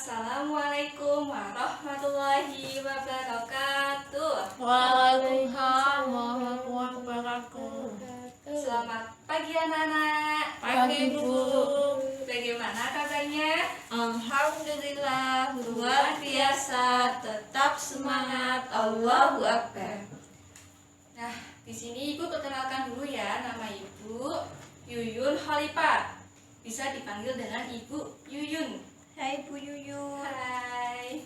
Assalamualaikum warahmatullahi wabarakatuh. Waalaikumsalam warahmatullahi wabarakatuh. Selamat pagi anak-anak. Pagi, Bu. Bagaimana kabarnya? Alhamdulillah, Luar biasa, tetap semangat. Allahu Akbar. Nah, di sini Ibu perkenalkan dulu ya, nama Ibu Yuyun Khalifah. Bisa dipanggil dengan Ibu Yuyun. Hai Bu Yuyun. Hai.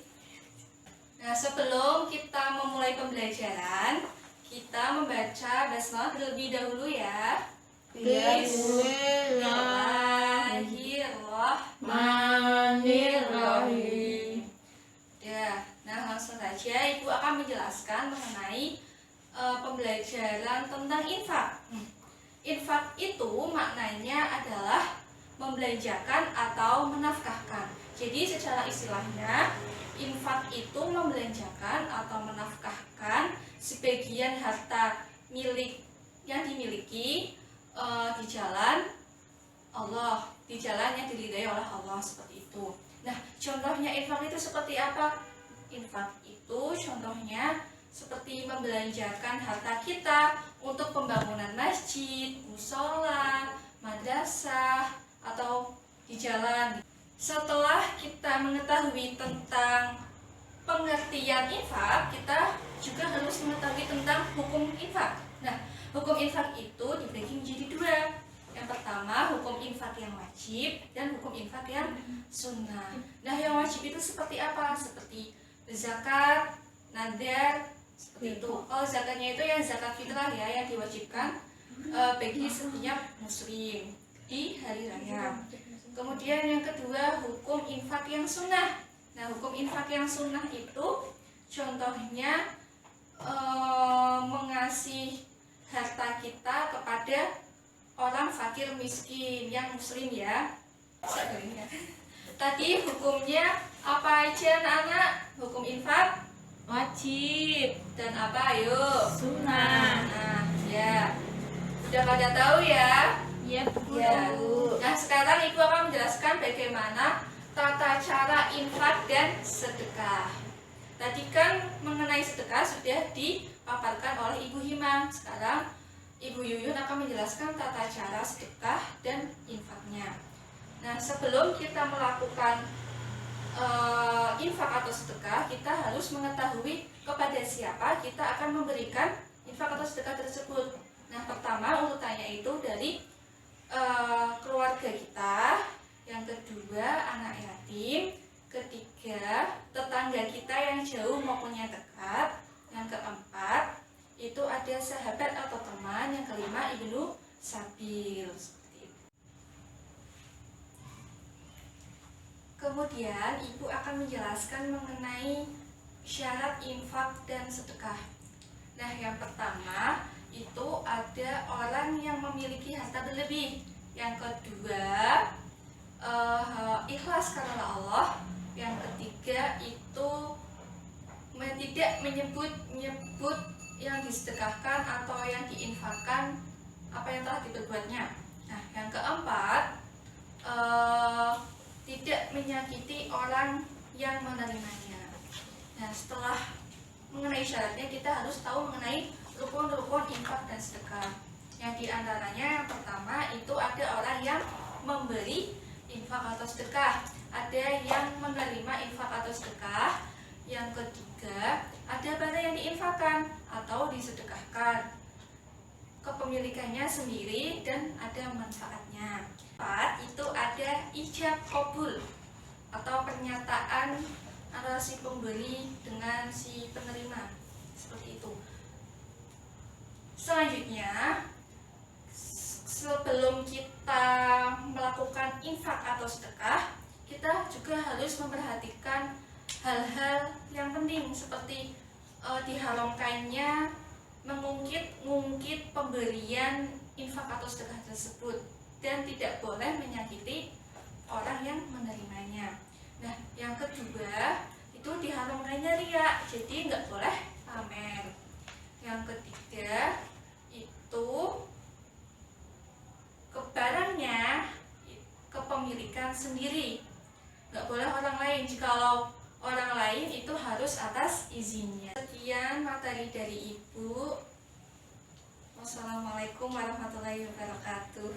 Nah, sebelum kita memulai pembelajaran, kita membaca basmalah terlebih dahulu ya. Bismillahirrahmanirrahim. Ya, nah langsung saja Ibu akan menjelaskan mengenai pembelajaran tentang infak. Infak itu maknanya adalah membelanjakan atau menafkahkan. Jadi secara istilahnya, infak itu membelanjakan atau menafkahkan sebagian harta milik yang dimiliki di jalan Allah, di jalan yang diridhai oleh Allah, seperti itu. Nah, contohnya infak itu seperti apa? Infak itu contohnya seperti membelanjakan harta kita untuk pembangunan masjid, musola, madrasah, atau di jalan. Setelah kita mengetahui tentang pengertian infak, kita juga harus mengetahui tentang hukum infak. Nah, hukum infak itu dibagi menjadi dua. Yang pertama, hukum infak yang wajib dan hukum infak yang sunnah. Nah, yang wajib itu seperti apa? Seperti zakat, nadar, seperti itu. Kalau zakatnya itu yang zakat fitrah ya, yang diwajibkan bagi setiap muslim di hari raya. Kemudian yang kedua, hukum infak yang sunnah. Nah, hukum infak yang sunnah itu contohnya mengasih harta kita kepada orang fakir miskin yang muslim ya. Tadi hukumnya apa aja anak-anak? Hukum infak Wajib dan apa ayo? sunnah. Nah, ya. Udah pada tahu ya? Ya Bu. Ya. Nah, sekarang Ibu akan menjelaskan bagaimana tata cara infak dan sedekah. Tadi kan mengenai sedekah sudah dipaparkan oleh Ibu Hima. Sekarang Ibu Yuyun akan menjelaskan tata cara sedekah dan infaknya. Nah, sebelum kita melakukan infak atau sedekah, kita harus mengetahui kepada siapa kita akan memberikan infak atau sedekah tersebut. Nah, pertama urutannya itu dari keluarga kita, yang kedua anak yatim, ketiga tetangga kita yang jauh maupun yang dekat, yang keempat itu ada sahabat atau teman, yang kelima ibnu sabil. Kemudian ibu akan menjelaskan mengenai syarat infak dan sedekah. Nah, yang pertama itu ada orang yang memiliki harta berlebih. Yang kedua ikhlas karena Allah. Yang ketiga itu tidak menyebut yang disedekahkan atau yang diinfakkan apa yang telah diperbuatnya. Nah, yang keempat tidak menyakiti orang yang menerimanya. Nah, setelah mengenai syaratnya, kita harus tahu mengenai rukun-rukun infak dan sedekah. Yang diantaranya yang pertama itu ada orang yang memberi infak atau sedekah, ada yang menerima infak atau sedekah. Yang ketiga, ada barang yang diinfakkan atau disedekahkan, kepemilikannya sendiri dan ada manfaatnya. Empat, itu ada ijab qabul atau pernyataan antara si pemberi dengan si penerima, seperti itu. Selanjutnya, sebelum kita melakukan infak atau sedekah, kita juga harus memperhatikan hal-hal yang penting seperti diharamkannya mengungkit pemberian infak atau sedekah tersebut dan tidak boleh menyakiti orang yang menerimanya. Nah, yang kedua itu diharamkannya riya, jadi nggak boleh pamer. Yang ketiga itu barangnya kepemilikan sendiri, nggak boleh orang lain lain. Jikalau orang lain itu harus atas izinnya. Sekian materi dari Ibu. Wassalamualaikum warahmatullahi wabarakatuh.